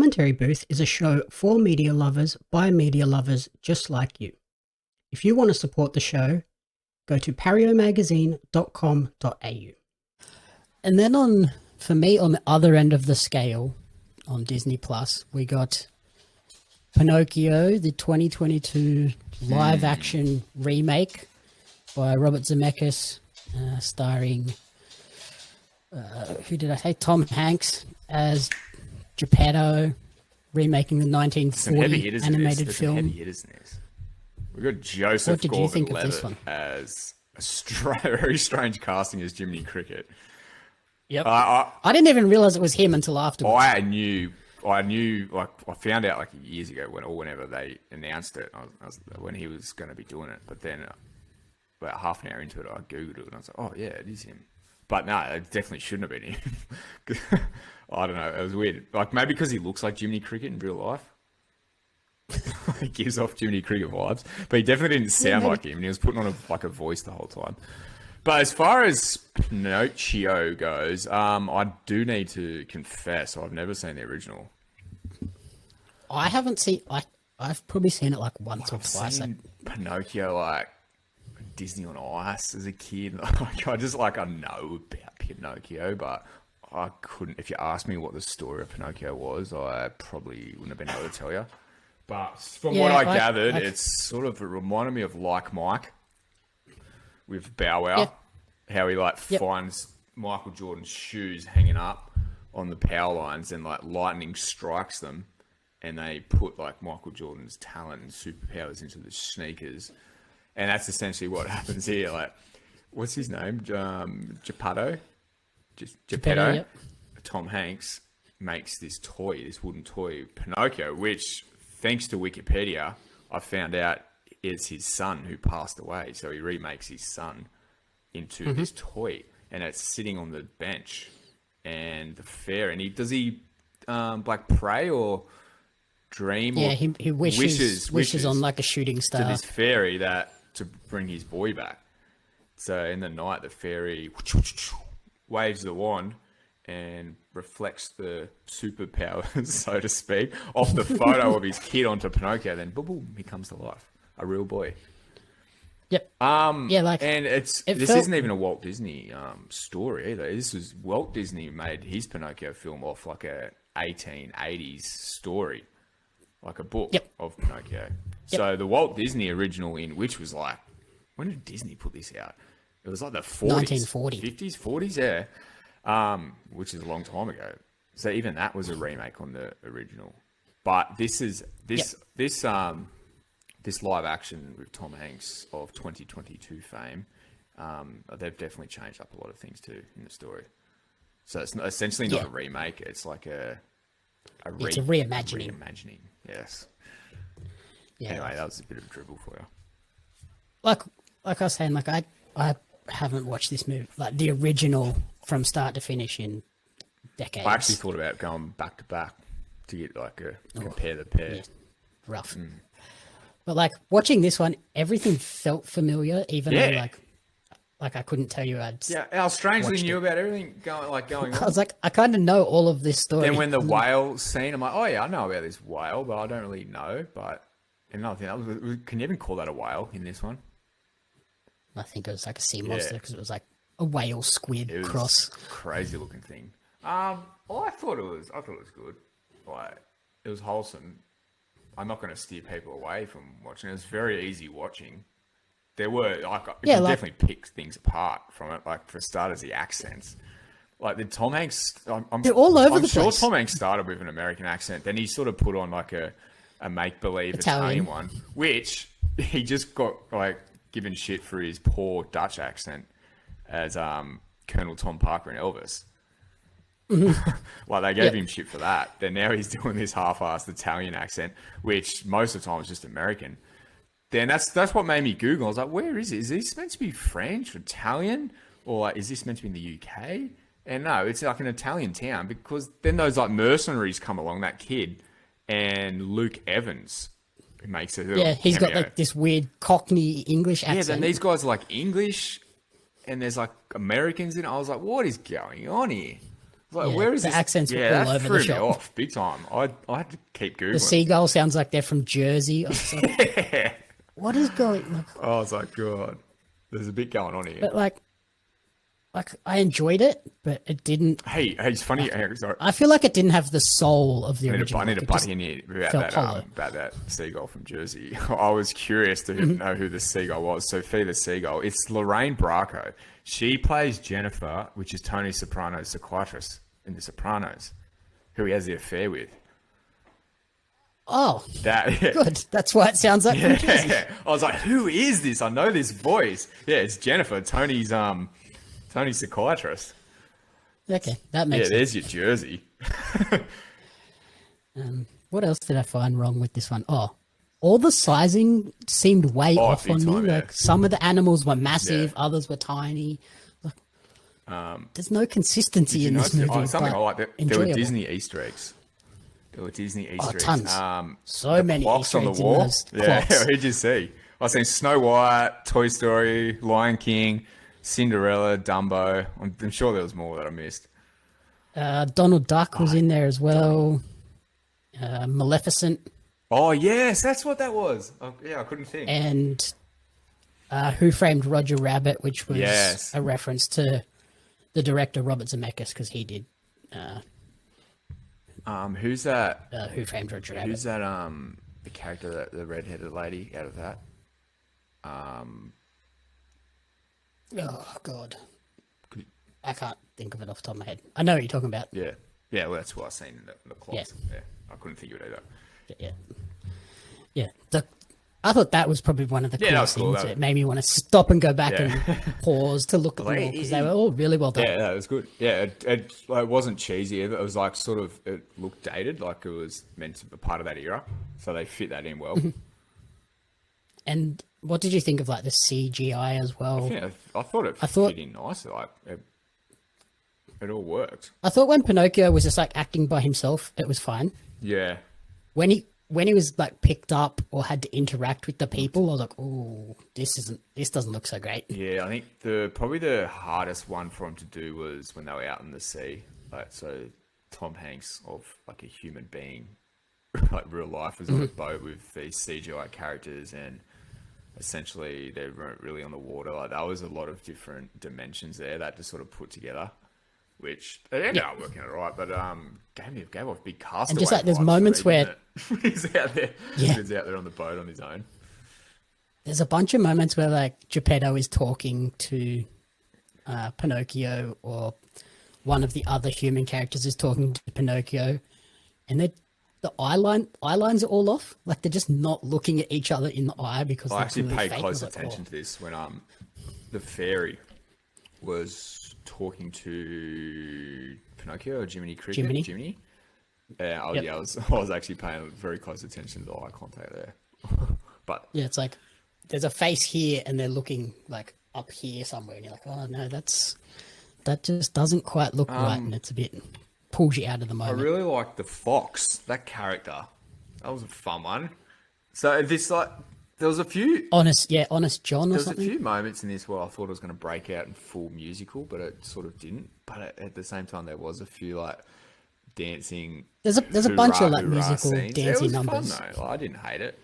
Commentary Booth is a show for media lovers by media lovers just like you. If you want to support the show, go to pariomagazine.com.au. And then for me, on the other end of the scale, on Disney Plus, we got Pinocchio, the 2022 live-action remake by Robert Zemeckis, starring, who did I say? Tom Hanks as Geppetto, remaking the 1940 animated film. Heavy hitters in this. We got Joseph Gordon-Levitt as a very strange casting as Jiminy Cricket. Yep. I didn't even realize it was him until afterwards. I knew, like, I found out like years ago whenever they announced it, when he was going to be doing it. But then about half an hour into it, I Googled it and I was like, oh yeah, it is him. But no, it definitely shouldn't have been him. I don't know. It was weird. Like maybe because he looks like Jiminy Cricket in real life. He gives off Jiminy Cricket vibes, but he definitely didn't sound like him. And he was putting on a voice the whole time. But as far as Pinocchio goes, I do need to confess I've never seen the original. I haven't seen. I've probably seen it like once or twice. Seen Pinocchio like Disney on Ice as a kid. Like, I know about Pinocchio, but I couldn't. If you asked me what the story of Pinocchio was, I probably wouldn't have been able to tell you. But from what I gathered, it's sort of, it reminded me of Like Mike with Bow Wow, how he finds Michael Jordan's shoes hanging up on the power lines and like lightning strikes them, and they put like Michael Jordan's talent and superpowers into the sneakers, and that's essentially what happens here. Like, what's his name? Geppetto. Yep. Tom Hanks makes this wooden toy, Pinocchio, which, thanks to Wikipedia, I found out it's his son who passed away. So he remakes his son into this toy, and it's sitting on the bench. And the fairy, and does he pray or dream? Yeah, or he wishes on like a shooting star to this fairy to bring his boy back. So in the night, the fairy waves the wand and reflects the superpowers, so to speak, off the photo of his kid onto Pinocchio. Then boom, he comes to life, a real boy. Yep. And this isn't even a Walt Disney story either. This was Walt Disney made his Pinocchio film off like a 1880s story, like a book of Pinocchio. Yep. So the Walt Disney original, which was like, when did Disney put this out? It was like the 40s, 1940. 50s, 40s, yeah. Which is a long time ago. So even that was a remake on the original. But this live action with Tom Hanks of 2022 fame, they've definitely changed up a lot of things too in the story. So it's essentially not a remake. It's like it's a reimagining. Reimagining, yes. Yeah. Anyway, that was a bit of a dribble for you. Like I was saying, like I haven't watched this movie, like the original, from start to finish in decades. I actually thought about going back to back to get compare the pair. Yeah, rough. But like watching this one, everything felt familiar, even though like I couldn't tell you I strangely knew about everything going on. I was like, I kind of know all of this story. Then when the whale scene, I'm like, oh yeah, I know about this whale, but I don't really know. But another thing, can you even call that a whale in this one? I think it was like a sea monster because it was like a whale squid cross. Crazy looking thing. I thought it was good. Like, it was wholesome. I'm not going to steer people away from watching. It was very easy watching. There were you can definitely pick things apart from it. Like, for starters, the accents. Like the Tom Hanks, they're all over the place. I'm sure Tom Hanks started with an American accent. Then he sort of put on like a make-believe Italian one, which he just got like given shit for his poor Dutch accent as Colonel Tom Parker in Elvis. Like they gave him shit for that. Then now he's doing this half-assed Italian accent, which most of the time is just American. Then that's what made me Google. I was like, where is it? Is this meant to be French or Italian? Or like, is this meant to be in the UK? And no, it's like an Italian town, because then those like mercenaries come along, that kid, and Luke Evans, who makes it. Yeah, he's got like this weird Cockney English accent. Yeah, then these guys are like English, and there's like Americans in it. I was like, what is going on here? Like, Yeah, where is the this? accents were Yeah, all that over threw the me shop. off big time. I had to keep googling. The seagull sounds like they're from Jersey. I was like, what is going? Like, I was like, God, there's a bit going on here. but like I enjoyed it, but it didn't. Hey, it's funny. Sorry. I feel like it didn't have the soul of the I need original. to Like, it butt just in here felt hollow. about that seagull from Jersey. I was curious to know who the seagull was. Sophie the seagull. It's Lorraine Bracco. She plays Jennifer, which is Tony Soprano's psychiatrist in The Sopranos, who he has the affair with. Oh, That yeah. good. That's why it sounds like from Jersey. Yeah. I was like, who is this? I know this voice. Yeah, it's Jennifer, Tony's psychiatrist. Okay, that Yeah, makes sense. there's your Jersey. What else did I find wrong with this one? Oh, all the sizing seemed way off big on me. time, yeah. Like some of the animals were massive, Yeah. others were tiny. Like, there's no consistency in this movie. Something I but like. There were enjoyable. Disney Easter eggs. There were Disney Easter eggs. tons. So the many clocks Easter on the eggs in wall. those Yeah, clocks. who'd you see? I seen Snow White, Toy Story, Lion King, Cinderella, Dumbo. I'm sure there was more that I missed. Donald Duck was in there as well. Maleficent Oh yes, that's what that was. Oh, yeah, I couldn't think. and Who Framed Roger Rabbit, which was Yes. a reference to the director Robert Zemeckis because he did Who's that? Who Framed Roger Rabbit. Who's that? The character, that the redheaded lady out of that. Oh God, I can't think of it off the top of my head. I know what you're talking about. Yeah, yeah. Well, that's what I seen in the clocks. Yeah, I couldn't think of it either. Yeah. I thought that was probably one of the Yeah, that coolest was cool. things. That- It made me want to stop and go back Yeah. and pause to look at them all because they were all really well done. Yeah, it was good. Yeah, it wasn't cheesy either. It was like sort of, it looked dated, like it was meant to be part of that era. So they fit that in well. And what did you think of like the CGI as well? Yeah, I thought it fit in nicely. Like it all worked. I thought when Pinocchio was just like acting by himself, it was fine. Yeah. When he was like picked up or had to interact with the people, I was like, oh, this doesn't look so great. Yeah, I think probably the hardest one for him to do was when they were out in the sea. Like, so Tom Hanks of like a human being, like real life, was on a boat with these CGI characters, and essentially they weren't really on the water. Like, that was a lot of different dimensions there that just sort of put together, which it ended up working out right. But gave off big cast. And just like there's moments where he's out there, Yeah. he's out there on the boat on his own. there's a bunch of moments where like Geppetto is talking to Pinocchio, or one of the other human characters is talking to Pinocchio, and the eye lines are all off. Like they're just not looking at each other in the eye because I they're actually really paid fake. I close was like, attention oh. to this when the fairy was talking to Pinocchio or Jiminy Cricket. Jiminy. Yeah, Yep. yeah, I was actually paying very close attention to the eye contact there. But Yeah, it's like there's a face here and they're looking like up here somewhere, and you're like, oh no, that just doesn't quite look right, and it's a bit pulls you out of the I moment. really liked the fox, that character. That was a fun one. So this there was a few Honest John or There was a something. few moments in this where I thought it was going to break out in full musical, but it sort of didn't. But at the same time, there was a few like dancing. There's a bunch of like hoorah musical scenes. dancing it was numbers. Fun, though. Like, I didn't hate it.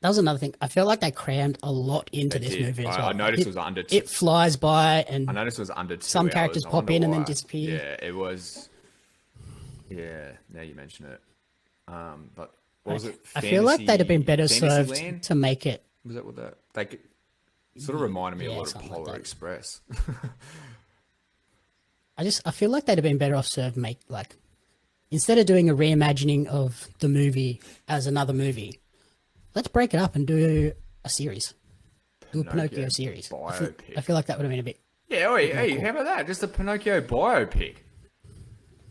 That was another thing. I feel like they crammed a lot into this did. movie as well. I noticed it was under. It flies by, and I noticed it was under 2 some hours. characters I pop wonder in and then why. disappear. Yeah, it was. Yeah, now you mention it. But what was it? I feel like they'd have been better served Fantasyland? to make it. Was that what that? Sort of reminded me a Yeah, lot of something like Polar that. Express. I feel like they'd have been better off served make like, instead of doing a reimagining of the movie as another movie, let's break it up and do a series. Do a Pinocchio series. biopic. I feel like that would have been a bit. Yeah, hey, how about that? Just a Pinocchio biopic.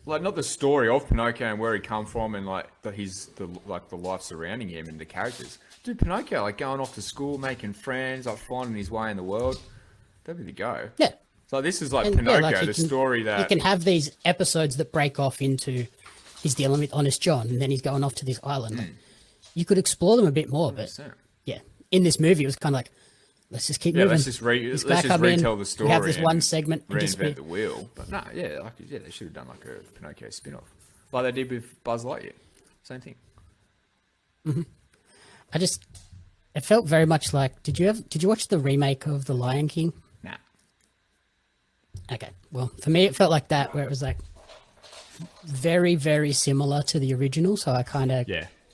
Like, not the story of Pinocchio and where he come from and like the life surrounding him and the characters. Do Pinocchio like going off to school, making friends, like finding his way in the world. That'd be the go. Yeah. So this is like And, yeah, Pinocchio, like, the story that you can have these episodes that break off into he's dealing with Honest John and then he's going off to this island. Like, you could explore them a bit more, but 100%. yeah, in this movie it was kind of like, let's just keep Yeah, moving. let's just This guy come in, retell the story. We have this and one segment. And just reinvent the wheel. But no, yeah, they should have done like a Pinocchio spin-off, like they did with Buzz Lightyear. Same thing. it felt very much like, did you watch the remake of The Lion King? Nah. Okay. Well, for me, it felt like that, where it was like very, very similar to the original. So I kind of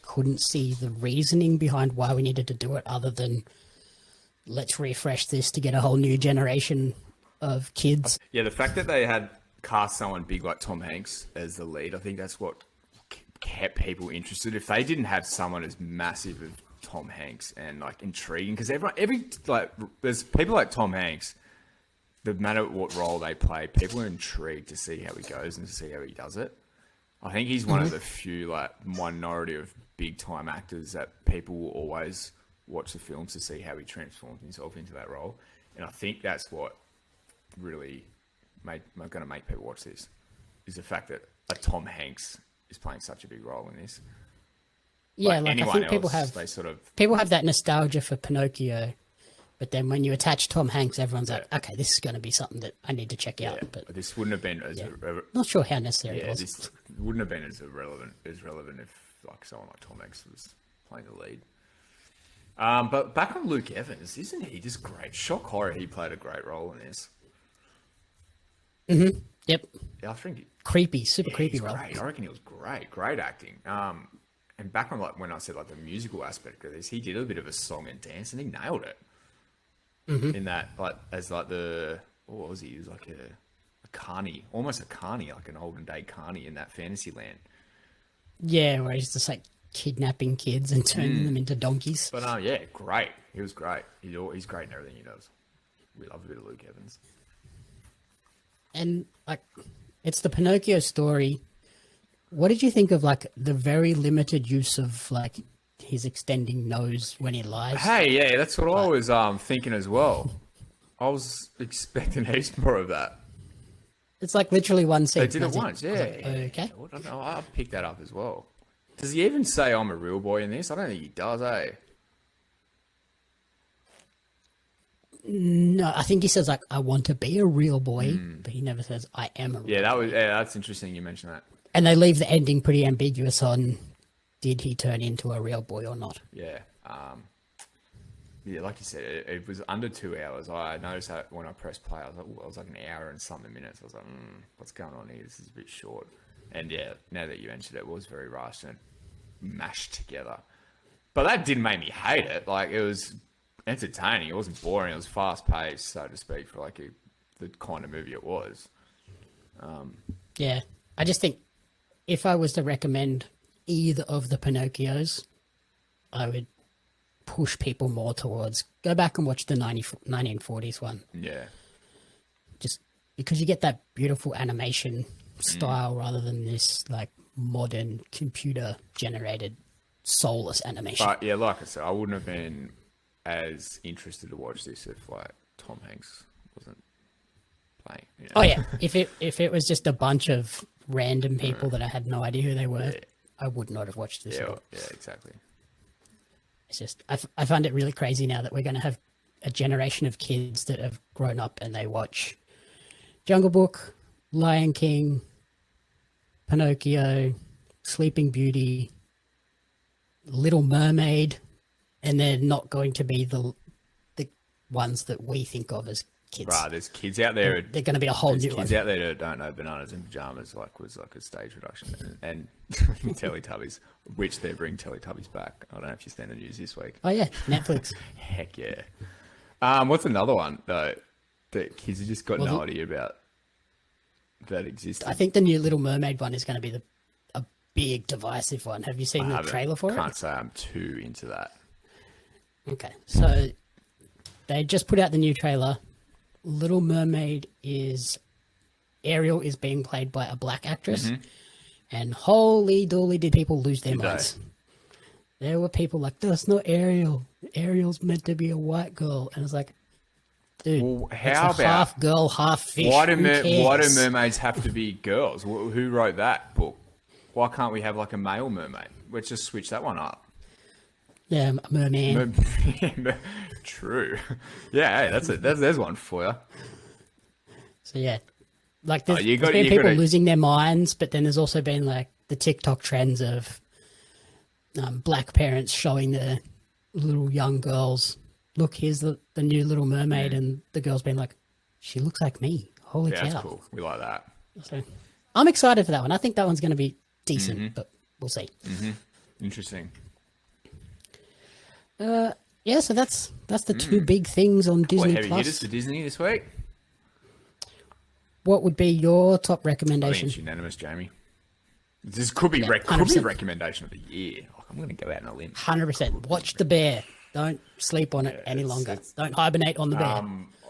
couldn't see the reasoning behind why we needed to do it other than let's refresh this to get a whole new generation of kids. Yeah, the fact that they had cast someone big like Tom Hanks as the lead, I think that's what kept people interested. If they didn't have someone as massive as Tom Hanks and like intriguing, because there's people like Tom Hanks, no matter what role they play, people are intrigued to see how he goes and to see how he does it. I think he's one of the few like minority of big time actors that people will always watch the films to see how he transforms himself into that role. And I think that's what really going to make people watch this, is the fact that a Tom Hanks is playing such a big role in this. Yeah, like I think else, people have that nostalgia for Pinocchio, but then when you attach Tom Hanks, everyone's like, okay, this is going to be something that I need to check out. But this wouldn't have been as not sure how necessary it was. This wouldn't have been as relevant if like someone like Tom Hanks was playing the lead. But back on Luke Evans, isn't he just great? Shock horror, he played a great role in this. Mm-hmm. Yep. Yeah, I think creepy, super creepy role. Great. I reckon he was great acting. And back on like when I said like the musical aspect of this, he did a bit of a song and dance, and he nailed it. In that, like as like what was he? He was like a carny, almost a carny, like an olden day carny in that fantasy land. Yeah, where he's just like kidnapping kids and turning them into donkeys. But yeah, great. He was great. He's great in everything he does. We love a bit of Luke Evans. And like, it's the Pinocchio story. What did you think of like the very limited use of like his extending nose when he lies? Hey, yeah, that's what I was thinking as well. I was expecting heaps more of that. It's like literally one scene. They did it once, yeah. Like, okay. I don't know. I picked that up as well. Does he even say I'm a real boy in this? I don't think he does, eh? No, I think he says like, I want to be a real boy, but he never says I am a real boy. That's interesting you mentioned that. And they leave the ending pretty ambiguous on did he turn into a real boy or not. Yeah. Yeah, like you said, it was under 2 hours. I noticed that when I pressed play, I was like an hour and something minutes. I was like, what's going on here? This is a bit short. And yeah, now that you mentioned it, was very rushed and mashed together. But that didn't make me hate it. Like, it was entertaining. It wasn't boring. It was fast paced, so to speak, for like the kind of movie it was. Yeah, I just think if I was to recommend either of the Pinocchios, I would push people more towards go back and watch the 1940s one. Yeah. Just because you get that beautiful animation style rather than this like modern computer generated soulless animation. But yeah, like I said, I wouldn't have been as interested to watch this if like Tom Hanks wasn't playing. You know? Oh yeah, if it was just a bunch of random people that I had no idea who they were, I would not have watched this at all. Yeah, exactly. It's just I find it really crazy now that we're going to have a generation of kids that have grown up and they watch Jungle Book, Lion King, Pinocchio, Sleeping Beauty, Little Mermaid, and they're not going to be the ones that we think of as kids. Right, there's kids out there. They're going to be a whole new one. Kids out there that don't know Bananas in Pajamas was like a stage production, and Teletubbies, which they're bringing Teletubbies back. I don't know if you've seen the news this week. Oh yeah, Netflix. Heck yeah. What's another one though that kids have just got no idea about that existed? I think the new Little Mermaid one is going to be a big divisive one. Have you seen the trailer for it? Can't say I'm too into that. Okay, so they just put out the new trailer. Little Mermaid Ariel is being played by a black actress, and holy dooly did people lose their minds. There were people like, that's not Ariel. Ariel's meant to be a white girl. And it's like, dude, well, how about half girl, half fish? Why do mermaids have to be girls? Who wrote that book? Why can't we have like a male mermaid? Let's just switch that one up. Yeah, merman. True. Yeah, hey, there's one for you. So yeah, like Oh, there's, you got- there's been you people gotta- losing their minds, but then there's also been like the TikTok trends of black parents showing their little young girls, look, here's the new Little Mermaid, and the girl's been like, she looks like me. Holy Yeah, cow. that's cool. We like that. So I'm excited for that one. I think that one's going to be decent, but we'll see. Interesting. Yeah, so that's the two big things on What Disney heavy hitters Plus. for Disney this week? What would be your top I think recommendation? it's unanimous, Jamie. This could be could be 100%. recommendation of the year. Like, I'm going to go out on a limb. 100%. Watch The Bear. Don't sleep on it any longer. Don't hibernate on The Bear.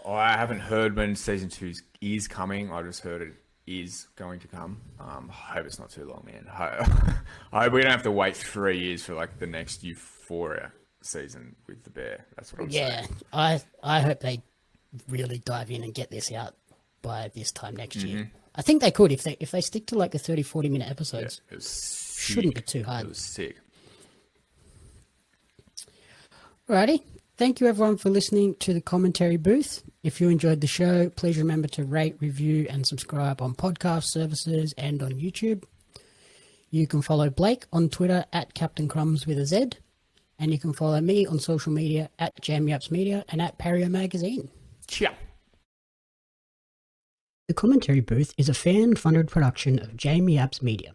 I haven't heard when season 2 is coming. I just heard it is going to come. I hope it's not too long, man. I hope we don't have to wait 3 years for like the next Euphoria season with the Bear. That's what I'm Yeah, saying. I hope they really dive in and get this out by this time next year. I think they could if they stick to like the 30, 40-minute episodes. It was sick. Shouldn't be too hard. It was sick. Alrighty. Thank you everyone for listening to the commentary booth. If you enjoyed the show, please remember to rate, review, and subscribe on podcast services and on YouTube. You can follow Blake on Twitter at Captain Crumbs with a Z, and you can follow me on social media at JamYaps Media and at Pario Magazine. Ciao. The Commentary Booth is a fan-funded production of Jamie Apps Media.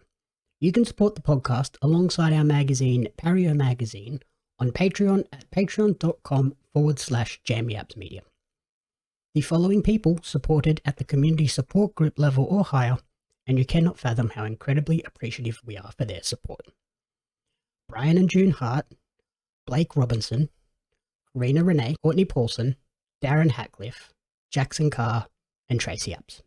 You can support the podcast alongside our magazine, Pario Magazine, on Patreon at patreon.com/JamieAppsMedia. The following people supported at the community support group level or higher, and you cannot fathom how incredibly appreciative we are for their support. Brian and June Hart, Blake Robinson, Karina Renee, Courtney Paulson, Darren Hatcliffe, Jackson Carr, and Tracy Apps.